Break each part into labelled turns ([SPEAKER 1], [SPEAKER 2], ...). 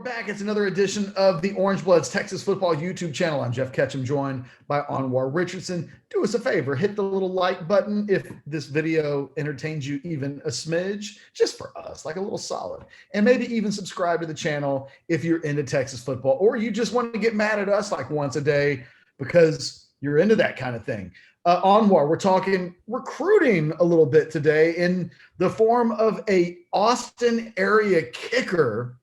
[SPEAKER 1] back. It's another edition of the Orange Bloods Texas Football YouTube channel. I'm Geoff Ketchum, joined by Anwar Richardson. Do us a favor, hit the little like button if this video entertains you even a smidge, just for us, like a little solid. And maybe even subscribe to the channel if you're into Texas football, or you just want to get mad at us like once a day because you're into that kind of thing. Anwar, we're talking recruiting a little bit today in the form of a Austin area kicker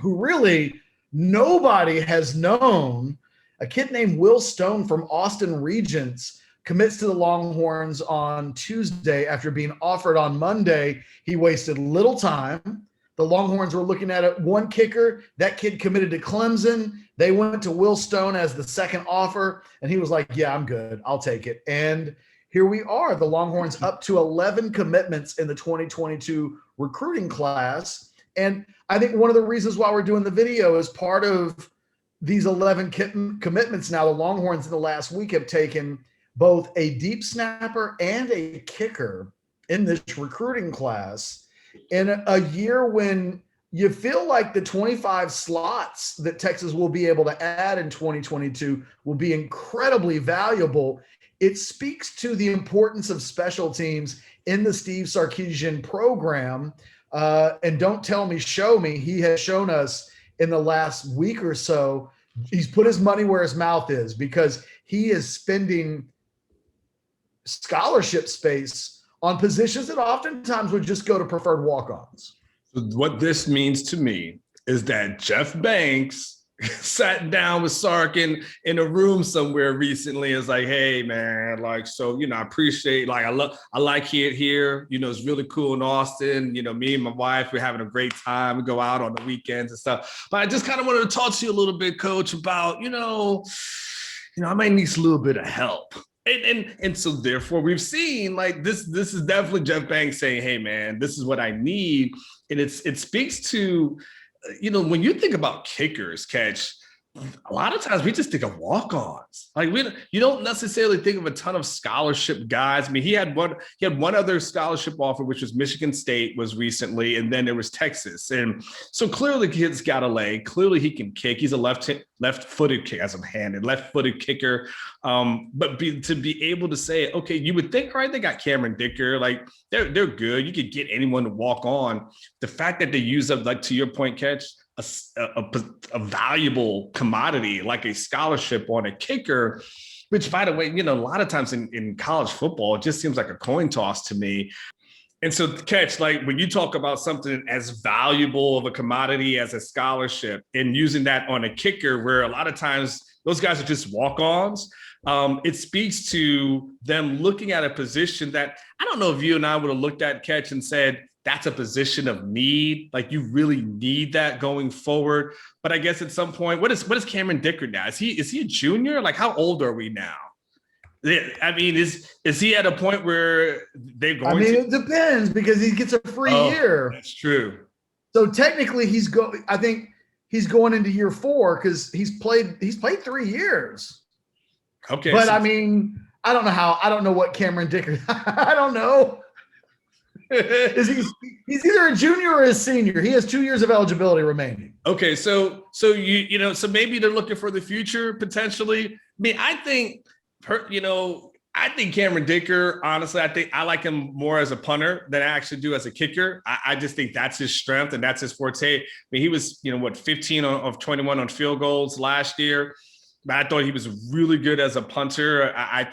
[SPEAKER 1] who really nobody has known. A kid named Will Stone from Austin Regents commits to the Longhorns on Tuesday after being offered on Monday. He wasted little time. The Longhorns were looking at it. One kicker, that kid committed to Clemson. They went to Will Stone as the second offer, and he was like, yeah, I'm good. I'll take it. And here we are. The Longhorns up to 11 commitments in the 2022 recruiting class. And I think one of the reasons why we're doing the video is part of these 11 commitments now. The Longhorns in the last week have taken both a deep snapper and a kicker in this recruiting class in a year when you feel like the 25 slots that Texas will be able to add in 2022 will be incredibly valuable. It speaks to the importance of special teams in the Steve Sarkisian program. And don't tell me, show me. He has shown us in the last week or so, he's put his money where his mouth is because he is spending scholarship space on positions that oftentimes would just go to preferred walk-ons.
[SPEAKER 2] So what this means to me is that Jeff Banks sat down with Sark in a room somewhere recently. It's like, hey man, like, so, I appreciate, like, I like it here. It's really cool in Austin. Me and my wife, we're having a great time. We go out on the weekends and stuff. But I just kind of wanted to talk to you a little bit, Coach, about, I might need a little bit of help. And so therefore we've seen like this is definitely Jeff Banks saying, hey man, this is what I need. And it speaks to, when you think about kickers, Catch, a lot of times we just think of walk-ons. Like you don't necessarily think of a ton of scholarship guys. I mean, he had one other scholarship offer, which was Michigan State was recently, and then there was Texas. And so clearly the kid's got a leg. Clearly he can kick. He's a left-footed kick, as I'm handed, left-footed kicker. But to be able to say, okay, you would think, right, they got Cameron Dicker, like they're good. You could get anyone to walk on. The fact that they use up, like to your point, Catch, a valuable commodity like a scholarship on a kicker, which, by the way, a lot of times in college football, it just seems like a coin toss to me. And so, Catch, like when you talk about something as valuable of a commodity as a scholarship and using that on a kicker, where a lot of times those guys are just walk-ons, it speaks to them looking at a position that I don't know if you and I would have looked at, Catch, and said, that's a position of need. Like you really need that going forward. But I guess at some point, what is Cameron Dicker now? Is he a junior? Like how old are we now? I mean, is he at a point where they're going to?
[SPEAKER 1] It depends because he gets a free year.
[SPEAKER 2] That's true.
[SPEAKER 1] So technically I think he's going into year 4 because he's played 3 years.
[SPEAKER 2] Okay.
[SPEAKER 1] But I don't know what Cameron Dicker, I don't know. He's either a junior or a senior. He has 2 years of eligibility remaining.
[SPEAKER 2] Okay, so so maybe they're looking for the future potentially. I mean, I think Cameron Dicker, honestly, I like him more as a punter than I actually do as a kicker. I just think that's his strength and that's his forte. I mean, he was 15 of 21 on field goals last year. But I thought he was really good as a punter. I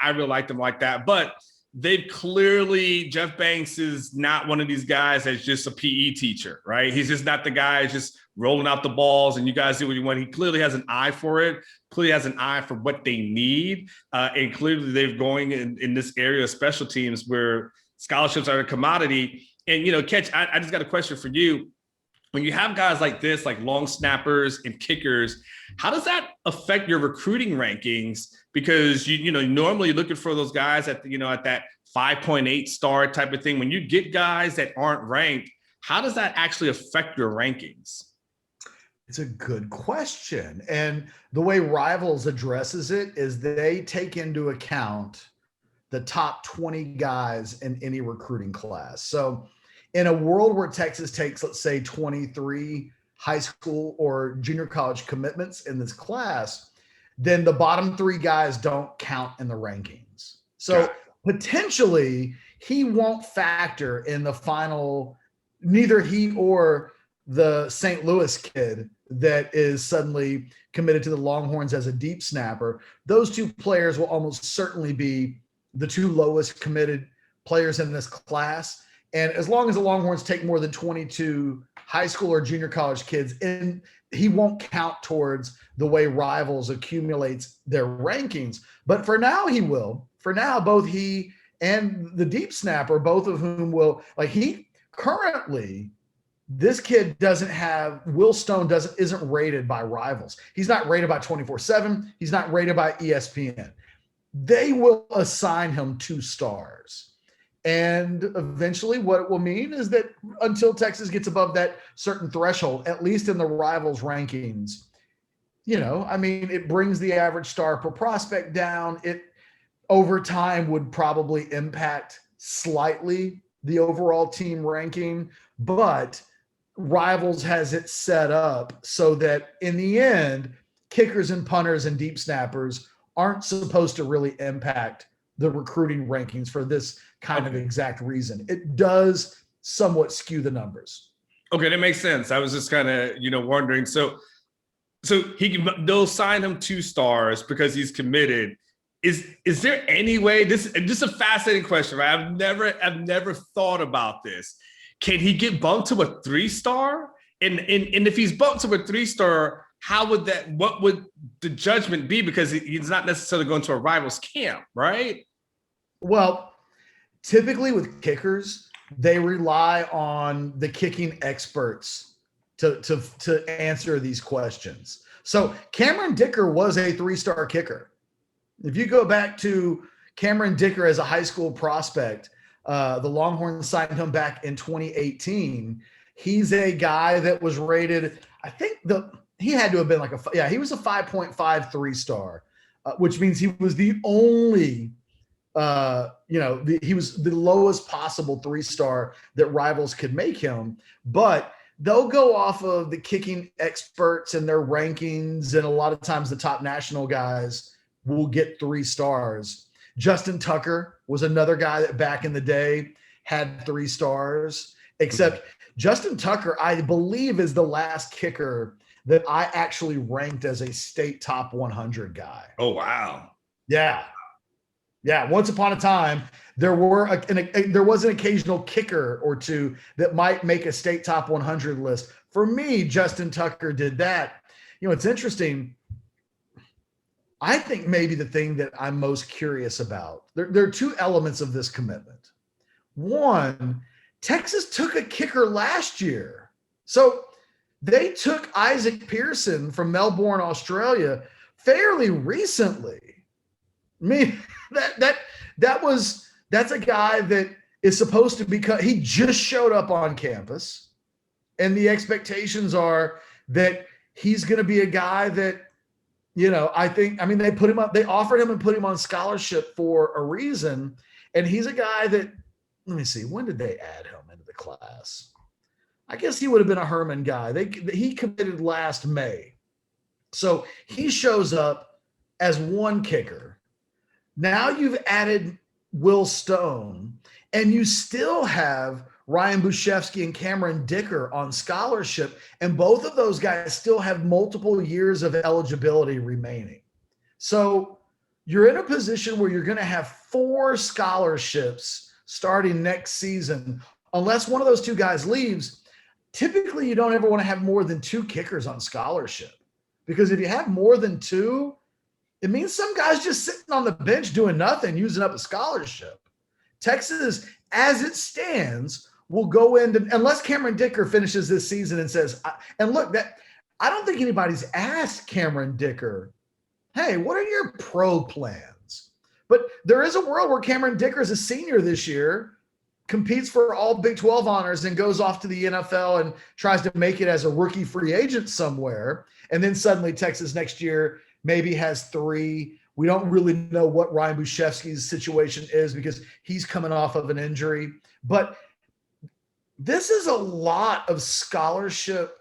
[SPEAKER 2] really liked him like that, but they've clearly, Jeff Banks is not one of these guys that's just a PE teacher, right? He's just not the guy just rolling out the balls and you guys do what you want. He clearly has an eye for it, clearly has an eye for what they need. And clearly they're going in this area of special teams where scholarships are a commodity. And, Catch, I just got a question for you. When you have guys like this, like long snappers and kickers, how does that affect your recruiting rankings? Because you normally you're looking for those guys at that 5.8 star type of thing. When you get guys that aren't ranked, how does that actually affect your rankings?
[SPEAKER 1] It's a good question. And the way Rivals addresses it is they take into account the top 20 guys in any recruiting class. So in a world where Texas takes, let's say, 23 high school or junior college commitments in this class, then the bottom 3 guys don't count in the rankings. So potentially he won't factor in the final, neither he or the St. Louis kid that is suddenly committed to the Longhorns as a deep snapper. Those 2 players will almost certainly be the 2 lowest committed players in this class. And as long as the Longhorns take more than 22 high school or junior college kids in, he won't count towards the way Rivals accumulates their rankings. But for now, he will. For now, both he and the deep snapper, both of whom will, like he currently, this kid doesn't have, Will Stone isn't rated by Rivals. He's not rated by 24/7. He's not rated by ESPN. They will assign him 2 stars. And eventually what it will mean is that until Texas gets above that certain threshold, at least in the Rivals rankings, it brings the average star per prospect down. It over time would probably impact slightly the overall team ranking, but Rivals has it set up so that in the end, kickers and punters and deep snappers aren't supposed to really impact the recruiting rankings for this kind of exact reason. It does somewhat skew the numbers.
[SPEAKER 2] Okay, that makes sense. I was just kind of, wondering. So they'll sign him 2 stars because he's committed. Is there any way, this is a fascinating question, right? I've never thought about this. Can he get bumped to a 3-star? And if he's bumped to a 3-star, what would the judgment be? Because he's not necessarily going to a Rivals camp, right?
[SPEAKER 1] Well, typically with kickers, they rely on the kicking experts to answer these questions. So Cameron Dicker was a 3-star kicker. If you go back to Cameron Dicker as a high school prospect, the Longhorns signed him back in 2018. He's a guy that was rated, I think he had to have been he was a 5.53 star, which means he was the only, he was the lowest possible 3-star that Rivals could make him. But they'll go off of the kicking experts and their rankings. And a lot of times the top national guys will get 3 stars. Justin Tucker was another guy that back in the day had 3 stars, except Justin Tucker, I believe, is the last kicker that I actually ranked as a state top 100 guy.
[SPEAKER 2] Oh, wow.
[SPEAKER 1] Yeah. Once upon a time, there was an occasional kicker or 2 that might make a state top 100 list. For me, Justin Tucker did that. It's interesting. I think maybe the thing that I'm most curious about, there are 2 elements of this commitment. One, Texas took a kicker last year. So they took Isaac Pearson from Melbourne, Australia fairly recently. I mean, that's a guy that is supposed to become, he just showed up on campus, and the expectations are that he's going to be a guy that, they offered him and put him on scholarship for a reason. And he's a guy that, let me see, when did they add him into the class? I guess he would have been a Herman guy. He committed last May. So he shows up as 1 kicker. Now you've added Will Stone, and you still have Ryan Bushevsky and Cameron Dicker on scholarship, and both of those guys still have multiple years of eligibility remaining. So you're in a position where you're going to have 4 scholarships starting next season, unless one of those 2 guys leaves. Typically, you don't ever want to have more than 2 kickers on scholarship, because if you have more than 2, it means some guy's just sitting on the bench doing nothing, using up a scholarship. Texas, as it stands, will go in unless Cameron Dicker finishes this season and says, and look, I don't think anybody's asked Cameron Dicker, hey, what are your pro plans? But there is a world where Cameron Dicker is a senior this year, competes for all Big 12 honors, and goes off to the NFL and tries to make it as a rookie free agent somewhere. And then suddenly Texas next year maybe has 3. We don't really know what Ryan Bushevsky's situation is because he's coming off of an injury. But this is a lot of scholarship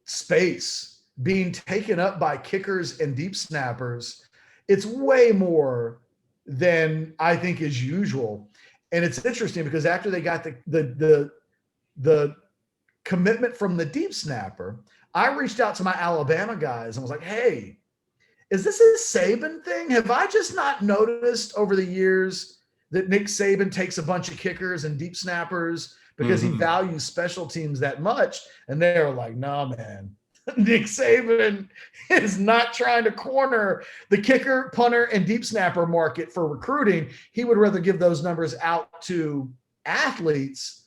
[SPEAKER 1] space being taken up by kickers and deep snappers, it's way more than I think is usual. And it's interesting because after they got the commitment from the deep snapper, I reached out to my Alabama guys and was like, hey, is this a Saban thing? Have I just not noticed over the years that Nick Saban takes a bunch of kickers and deep snappers because he values special teams that much? And they're like, no, man, Nick Saban is not trying to corner the kicker, punter, and deep snapper market for recruiting. He would rather give those numbers out to athletes.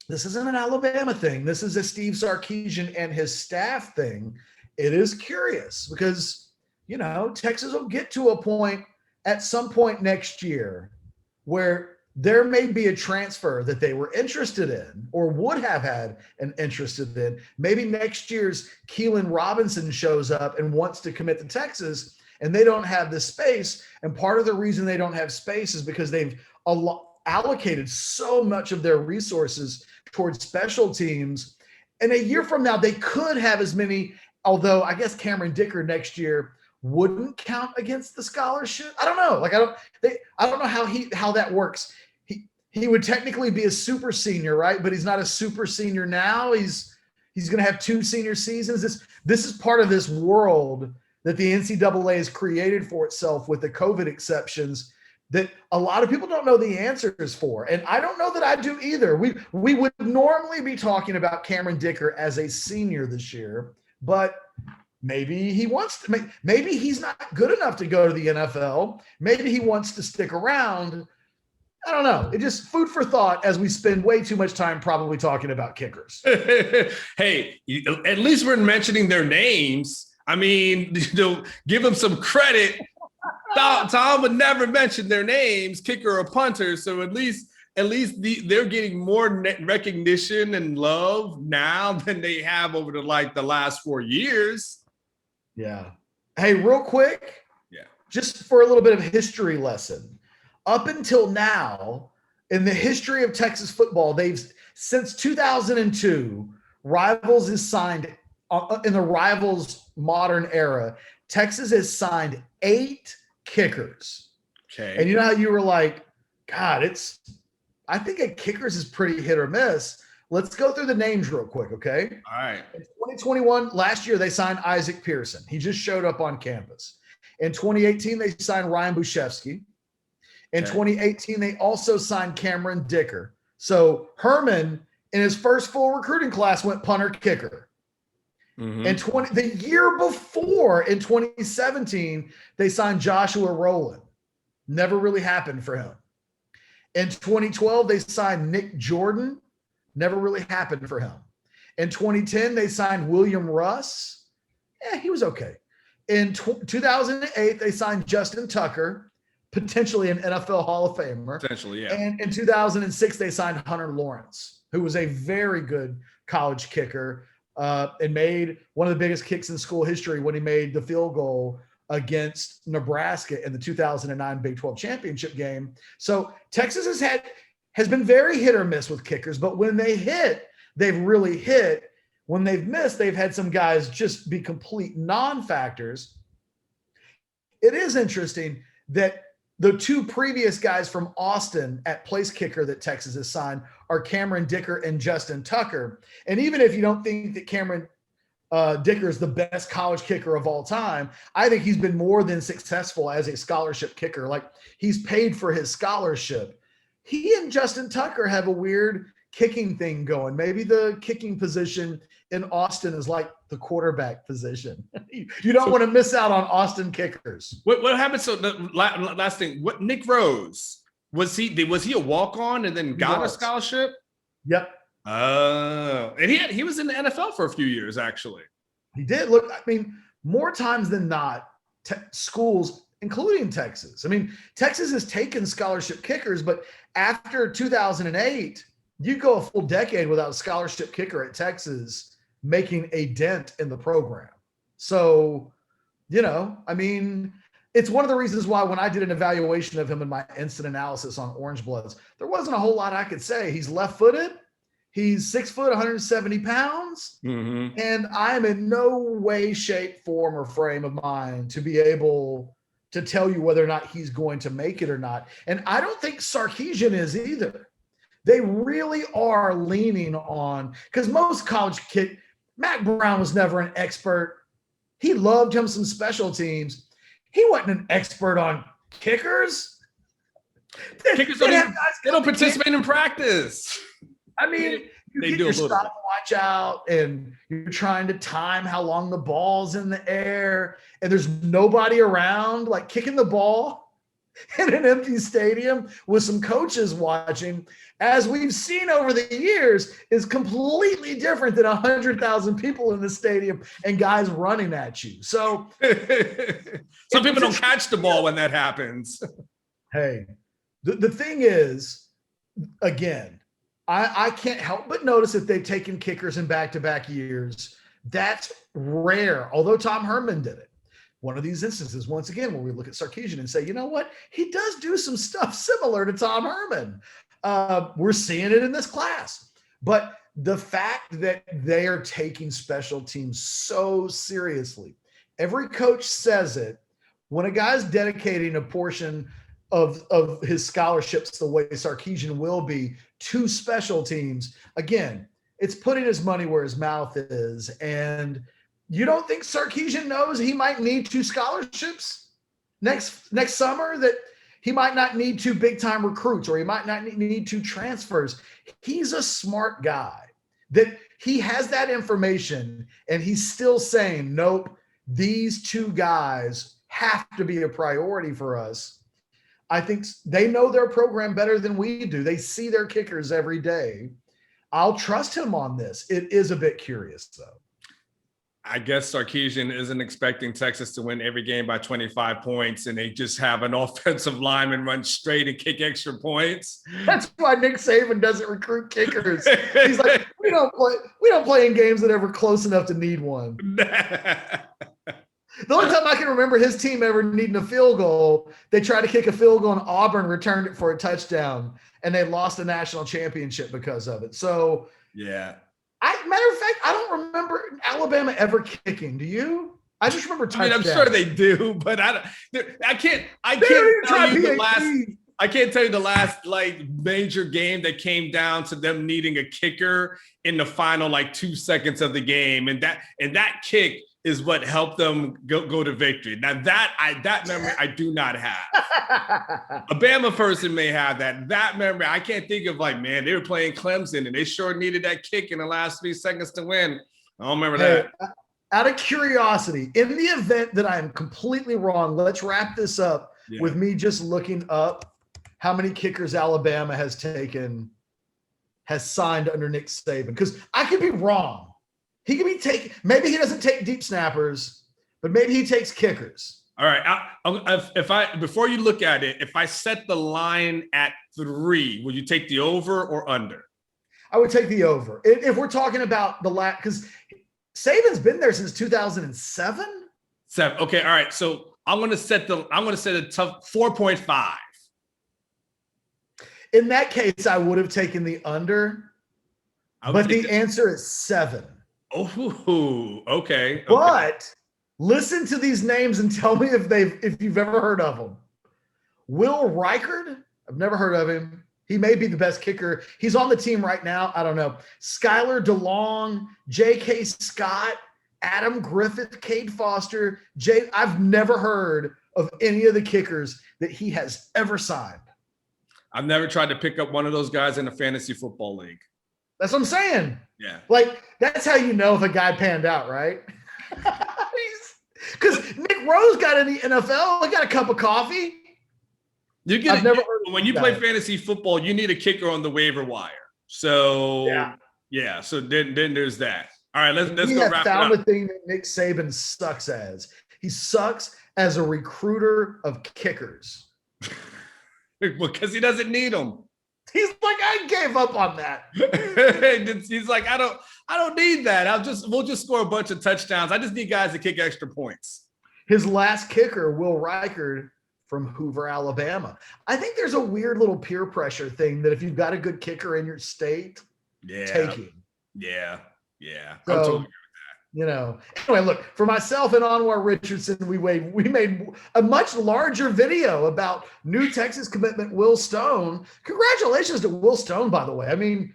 [SPEAKER 1] This isn't an Alabama thing. This is a Steve Sarkisian and his staff thing. It is curious because, you know, Texas will get to a point at some point next year where there may be a transfer that they were interested in or would have had an interest in. Maybe next year's Keelan Robinson shows up and wants to commit to Texas and they don't have the space. And part of the reason they don't have space is because they've allocated so much of their resources towards special teams. And a year from now, they could have as many, although I guess Cameron Dicker next year wouldn't count against the scholarship. I don't know. Like, I don't know how that works. He would technically be a super senior, right? But he's not a super senior now. He's going to have 2 senior seasons. This is part of this world that the NCAA has created for itself with the COVID exceptions that a lot of people don't know the answers for. And I don't know that I do either. We would normally be talking about Cameron Dicker as a senior this year, but maybe he wants to, maybe he's not good enough to go to the NFL. Maybe he wants to stick around. I don't know. It just food for thought as we spend way too much time probably talking about kickers.
[SPEAKER 2] Hey, at least we're mentioning their names. I mean, give them some credit. Tom would never mention their names, kicker or punter. So at least they're getting more recognition and love now than they have over the last 4 years.
[SPEAKER 1] Yeah. Hey, real quick.
[SPEAKER 2] Yeah.
[SPEAKER 1] Just for a little bit of history lesson. Up until now, in the history of Texas football, since 2002, Rivals is signed in the Rivals modern era. Texas has signed 8 kickers.
[SPEAKER 2] Okay.
[SPEAKER 1] And you know how you were like, God, I think a kickers is pretty hit or miss. Let's go through the names real quick, okay?
[SPEAKER 2] All right.
[SPEAKER 1] In 2021, last year, they signed Isaac Pearson. He just showed up on campus. In 2018, they signed Ryan Bushevsky. In 2018, they also signed Cameron Dicker. So Herman, in his first full recruiting class, went punter kicker. Mm-hmm. The year before, in 2017, they signed Joshua Rowland. Never really happened for him. In 2012, they signed Nick Jordan. Never really happened for him. In 2010, they signed William Russ. He was okay. In 2008, they signed Justin Tucker, potentially an NFL Hall of Famer.
[SPEAKER 2] Potentially, yeah.
[SPEAKER 1] And in 2006, they signed Hunter Lawrence, who was a very good college kicker and made one of the biggest kicks in school history when he made the field goal against Nebraska in the 2009 Big 12 championship game. So Texas has been very hit or miss with kickers, but when they hit, they've really hit. When they've missed, they've had some guys just be complete non-factors. It is interesting that the 2 previous guys from Austin at place kicker that Texas has signed are Cameron Dicker and Justin Tucker. And even if you don't think that Cameron Dicker is the best college kicker of all time, I think he's been more than successful as a scholarship kicker. Like, he's paid for his scholarship. He and Justin Tucker have a weird kicking thing going. Maybe the kicking position in Austin is like the quarterback position. You don't want to miss out on Austin kickers.
[SPEAKER 2] What happened? So the last thing, what Nick Rose, was he a walk-on and then got a scholarship?
[SPEAKER 1] Yep.
[SPEAKER 2] And he was in the NFL for a few years, actually.
[SPEAKER 1] He did. Look, I mean, more times than not, schools, including Texas. I mean, Texas has taken scholarship kickers, but after 2008, you go a full decade without a scholarship kicker at Texas making a dent in the program. So, I mean, it's one of the reasons why when I did an evaluation of him in my instant analysis on Orange Bloods, there wasn't a whole lot I could say. He's left-footed. He's 6 foot, 170 pounds.
[SPEAKER 2] Mm-hmm.
[SPEAKER 1] And I'm in no way, shape, form, or frame of mind to be able to tell you whether or not he's going to make it or not. And I don't think Sarkisian is either. They really are leaning on, because most college kick, Mac Brown was never an expert. He loved him some special teams. He wasn't an expert on kickers.
[SPEAKER 2] Kickers don't participate in practice.
[SPEAKER 1] I mean, you
[SPEAKER 2] they
[SPEAKER 1] get
[SPEAKER 2] do
[SPEAKER 1] your
[SPEAKER 2] a little
[SPEAKER 1] stopwatch out and you're trying to time how long the ball's in the air, and there's nobody around, like kicking the ball in an empty stadium with some coaches watching, as we've seen over the years, is completely different than 100,000 people in the stadium and guys running at you. So
[SPEAKER 2] some people don't catch the ball when that happens.
[SPEAKER 1] Hey, the thing is, again, I can't help but notice that they've taken kickers in back-to-back years. That's rare, although Tom Herman did it. One of these instances, once again, where we look at Sarkisian and say, you know what? He does do some stuff similar to Tom Herman. We're seeing it in this class. But the fact that they are taking special teams so seriously, every coach says it, when a guy's dedicating a portion of his scholarships the way Sarkisian will be to special teams, again, it's putting his money where his mouth is. And you don't think Sarkisian knows he might need 2 scholarships next summer, that he might not need 2 big-time recruits, or he might not need 2 transfers? He's a smart guy, that he has that information, and he's still saying, nope, these 2 guys have to be a priority for us. I think they know their program better than we do. They see their kickers every day. I'll trust him on this. It is a bit curious, though.
[SPEAKER 2] I guess Sarkisian isn't expecting Texas to win every game by 25 points, and they just have an offensive lineman run straight and kick extra points.
[SPEAKER 1] That's why Nick Saban doesn't recruit kickers. He's like, we don't play in games that are ever close enough to need one. The only time I can remember his team ever needing a field goal, they tried to kick a field goal and Auburn returned it for a touchdown, and they lost the national championship because of it. So,
[SPEAKER 2] yeah.
[SPEAKER 1] Matter of fact, I don't remember Alabama ever kicking. Do you? I just remember touchdowns.
[SPEAKER 2] I mean, I'm sure they do, but I can't tell you the last like major game that came down to them needing a kicker in the final like 2 seconds of the game, and that kick is what helped them go to victory. Now that memory I do not have. A Bama person may have that. That memory I can't think of. Like, man, they were playing Clemson and they sure needed that kick in the last 3 seconds to win. I don't remember that.
[SPEAKER 1] Out of curiosity, in the event that I'm completely wrong, let's wrap this up with me just looking up how many kickers Alabama has signed under Nick Saban, because I could be wrong. He could be taking, maybe he doesn't take deep snappers, but maybe he takes kickers.
[SPEAKER 2] All right. Before you look at it, if I set the line at 3, would you take the over or under?
[SPEAKER 1] I would take the over. If we're talking about the last, because Saban's been there since 2007.
[SPEAKER 2] 7. Okay. All right. So I'm going to set a tough 4.5.
[SPEAKER 1] In that case, I would have taken the under, but the answer is 7.
[SPEAKER 2] Oh, okay.
[SPEAKER 1] But listen to these names and tell me if you've ever heard of them. Will Reichard, I've never heard of him. He may be the best kicker. He's on the team right now. I don't know. Skylar DeLong, J.K. Scott, Adam Griffith, Cade Foster. I've never heard of any of the kickers that he has ever signed.
[SPEAKER 2] I've never tried to pick up one of those guys in a fantasy football league.
[SPEAKER 1] That's what I'm saying.
[SPEAKER 2] Yeah.
[SPEAKER 1] Like, that's how you know if a guy panned out, right? Because Nick Rose got in the NFL. He got a cup of coffee.
[SPEAKER 2] I've never heard when you play fantasy football, you need a kicker on the waiver wire. So, yeah. So then there's that. All right, let's go wrap it up.
[SPEAKER 1] Found the thing that Nick Saban sucks as. He sucks as a recruiter of kickers.
[SPEAKER 2] Because he doesn't need them.
[SPEAKER 1] He's like, I gave up on that.
[SPEAKER 2] He's like, I don't need that. We'll just score a bunch of touchdowns. I just need guys to kick extra points.
[SPEAKER 1] His last kicker, Will Reichard from Hoover, Alabama. I think there's a weird little peer pressure thing that if you've got a good kicker in your state, taking.
[SPEAKER 2] Yeah. I'm
[SPEAKER 1] So,
[SPEAKER 2] totally.
[SPEAKER 1] Anyway, look, for myself and Anwar Richardson, we made a much larger video about new Texas commitment Will Stone. Congratulations to Will Stone, by the way. I mean,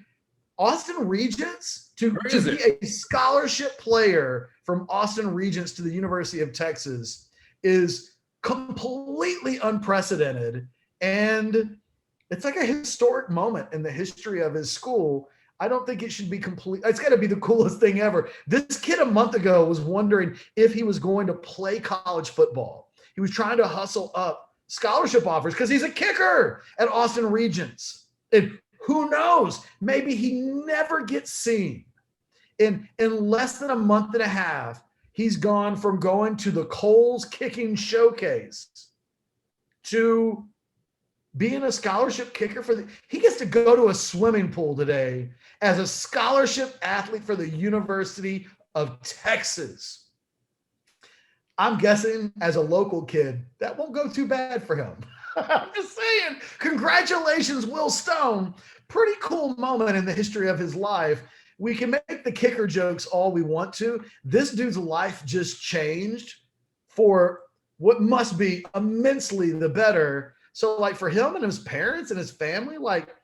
[SPEAKER 1] Austin Regents to be a scholarship player from Austin Regents to the University of Texas is completely unprecedented. And it's like a historic moment in the history of his school. I don't think it should be complete. It's got to be the coolest thing ever. This kid a month ago was wondering if he was going to play college football. He was trying to hustle up scholarship offers because he's a kicker at Austin Regents. And who knows? Maybe he never gets seen. In less than a month and a half, he's gone from going to the Coles kicking showcase to being a scholarship kicker he gets to go to a swimming pool today as a scholarship athlete for the University of Texas. I'm guessing as a local kid, that won't go too bad for him. I'm just saying, congratulations, Will Stone. Pretty cool moment in the history of his life. We can make the kicker jokes all we want to. This dude's life just changed for what must be immensely the better. So like for him and his parents and his family, like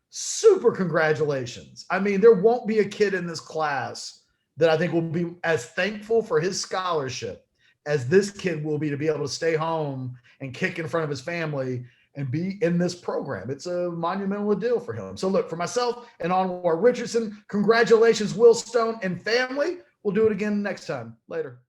[SPEAKER 1] super congratulations. I mean, there won't be a kid in this class that I think will be as thankful for his scholarship as this kid will be to be able to stay home and kick in front of his family and be in this program. It's a monumental deal for him. So look, for myself and Anwar Richardson, congratulations, Will Stone and family. We'll do it again next time. Later.